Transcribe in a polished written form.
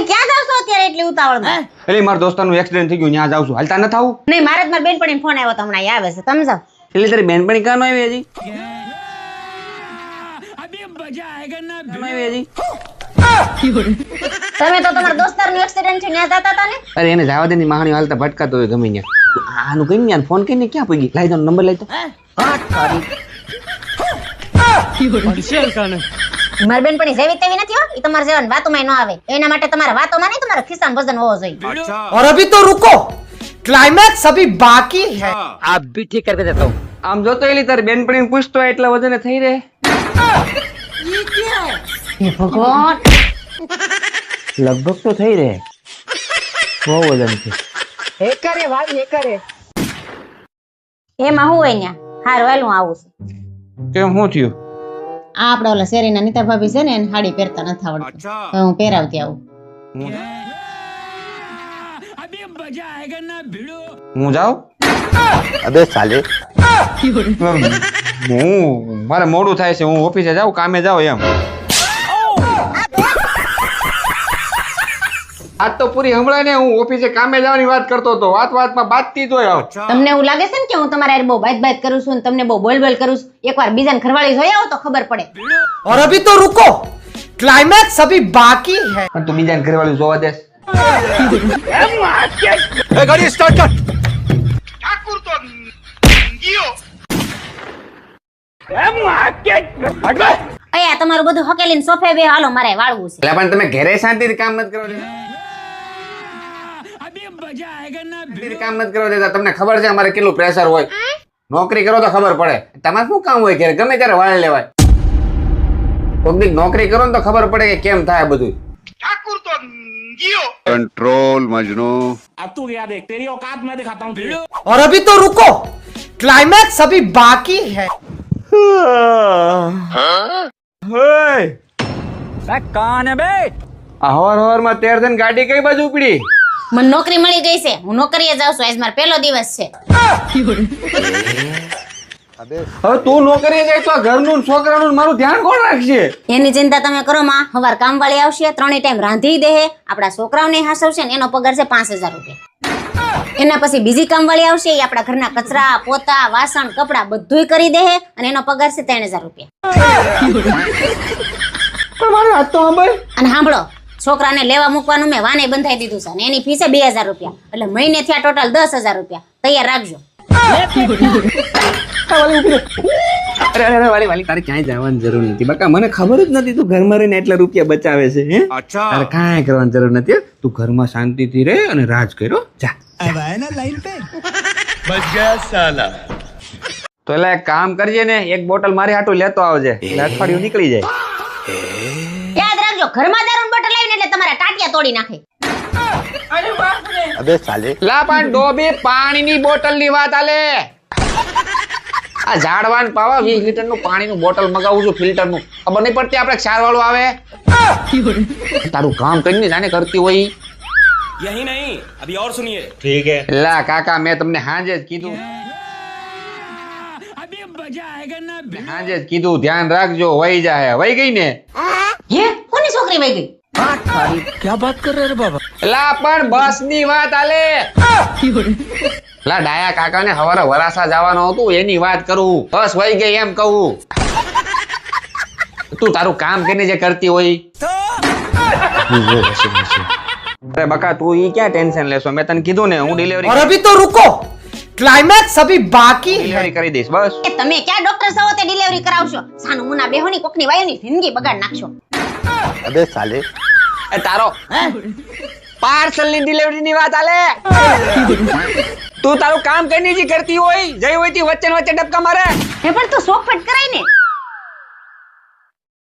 ક્યાં જાવ છો અત્યારે એટલી ઉતાવળમાં? એટલે મારા દોસ્તારનું એક્સિડન્ટ થઈ ગયું, ત્યાં જાઉં છું. હાલતા ન થાવું? નહીં, મારે જ મારી બેનપણીનો ફોન આવ્યો તો હમણાં ઈ આવે છે. તમે જાઓ. એટલે તારી બેનપણી કાં ન આવી હજી? તમે તો તમારા દોસ્તારનું એક્સિડન્ટ છે ત્યાં જતા હતા ને? અરે એને જવા દે ની મહાણી હાલતા ભટકાતો હોય ગમે ત્યાં. આનું કઈ ને ફોન કરીને ક્યાં પડી? લાઈ દો નંબર લઈ તો. મારી બેનપણી જેવી તેવી નથી હો. ઈ તમારા જેવાની વાતોમાં ન આવે. એના માટે તમારા વાતોમાં નહીં, તમારા ખિસ્સામાં વજન હોવો જોઈએ. और अभी तो रुको, क्लाइमैक्स अभी बाकी है. आप भी ठीक करके देता हूँ. આમ જોતો એલી તારી બેનપણીને પૂછતો હોય એટલા વજને થઈ રહે. હે ભગવાન, લગભગ તો થઈ રહે. બહુ વજન છે. એમાં હું હોય ન્યા? હારું હાલ હું આવું છું. કેમ શું થયું? આ આપડા ઓલા શેરીના નીતા ભાભી છે ને એને સાડી પહેરતા નથી આવડતું. તો હું પહેરાવતી આવું. હું જાઉં? अबे साले. મારે મોડું થાય છે, હું ઓફિસે જાઉં, કામે જાઉં એમ. આજ તો પૂરી હમણાં ને હું ઓફિસે કામે જવાની વાત કરતો હતો. વાતમાં બાતતી જ હોય. તમને એવું લાગે છે ને કે હું તમારા હારે બહુ બાત કરું છું ને તમને બહુ બોલ કરું છું? એકવાર બીજાને ઘરવાળી જોઈ આવો તો ખબર પડે. और अभी तो रुको, क्लाइमैक्स अभी बाकी है. પણ તું બીજાને ઘરવાળું જોવા દેસ? गाड़ी स्टार्ट कर. અહીંયા તમારું બધું હકેલીને સોફે બે હાલો, મારે વાળવું છે. એટલે પણ તમે ઘરે શાંતિથી કામ નથી કરવા દેતા. કામ નથી કરવા દેતા. તમને ખબર છે અમારે કેટલું પ્રેશર હોય. નોકરી કરો તો ખબર પડે. તમારે શું કામ હોય ઘરે? ગમે ત્યારે વાળ લેવાય. કોઈક દી નોકરી કરો ને તો ખબર પડે કે કેમ થાય બધું. कंट्रोल मजनू. अब तू क्या देख, तेरी औकात मैं दिखाता हूँ तुझे। और अभी तो रुको, क्लाइमैक्स अभी बाकी है. कौन है बे? આ હવાર માં તેર થઈને ગાડી કઈ બાજુ ઉપડી? મને નોકરી મળી ગઈ છે, હું નોકરીએ જાઉં છું. આજ મારો પહેલો દિવસ છે. હવે તું નોકરીએ જાય તો આ ઘરનું છોકરાનું મારું ધ્યાન કોણ રાખશે? એની ચિંતા તમે કરો માં. હવાર કામવાળી આવશે, 3 ટાઈમ રાંધી દે, આપણા છોકરાઓને હાસવશે ને એનો પગાર છે 5000 રૂપિયા. એના પછી બીજી કામવાળી આવશે, એ આપણા ઘરના કચરા, પોતા, વાસણ, કપડા બધુંય કરી દે અને એનો પગાર છે 3000 રૂપિયા. પણ મારી વાત તો સાંભળ. અને સાંભળો, છોકરાને લેવા મૂકવાનું મેં વાને બંધાઈ દીધું છે અને એની ફી છે 2000 રૂપિયા. એટલે મહિને થયા ટોટલ 10000 રૂપિયા. તૈયાર રાખજો. અરે વાલી તારે ક્યાંય જવાની જરૂર નથી બકા. મને ખબર જ નથી તું ઘરમાં રહીને એટલા રૂપિયા બચાવે છે. હે તારે કાંઈ કરવાની જરૂર નથી. તું ઘરમાં શાંતિથી રહે અને રાજ કર્યો. જા बच गया साला. તો એટલે એક કામ કરજે ને, એક બોટલ મારી હાટુ લેતો આવજે. એટલે અઠવાડિયું નીકળી જાય. યાદ રાખજો, ઘરમાં દારૂની બોટલ આવીને એટલે તમારા ટાટિયા તોડી નાખે. अबे साले. લા પણ ડોબી પાણીની બોટલની વાત આલે. આ ઝાડવાન પાવા 20 લીટરનું પાણીનું બોટલ મગાવું છું, ફિલ્ટરનું. ખબર નહીં પડતી આપણે ક્ષાર વાળું આવે. તારું કામ કરીને જાણે કરતી હોય. यही नहीं, अभी और सुनिए। ठीक है. લા કાકા મેં તમને હાજે જ કીધું. હાજે જ કીધું ધ્યાન રાખજો. વહી જાય. વહી ગઈ ને? હે, કોની છોકરી વહી ગઈ? क्या बात कर रहे हैं बाबा? લા પણ બસ ની વાત આલે. લા ડાયા કાકા ને હવારે વરાસા જવાનું હતું એની વાત કરું. બસ વહી ગઈ એમ કહું. તું તારું કામ કરીને જે કરતી હોય. અરે બકા તું ઈ ક્યાં ટેન્શન લેશો? મેં તને કીધું ને હું ડિલિવરી और अभी तो रुको, क्लाइमैक्स अभी बाकी है. કરી દઈશ બસ. એ તમે ક્યાં ડોક્ટર છો તે ડિલિવરી કરાવશો? સાનું મુના બેહોની કોકની વાયુની જિંદગી બગાડ નાખશો. अबे साले. એ તારો પાર્સલ ની ડિલિવરી ની વાત આલે. તું તારું કામ કરીને જે કરતી હોય જઈ હોય તી વચ્ચે ડબકા મારે. એ પણ તું શોખ ફટ કરાય ને.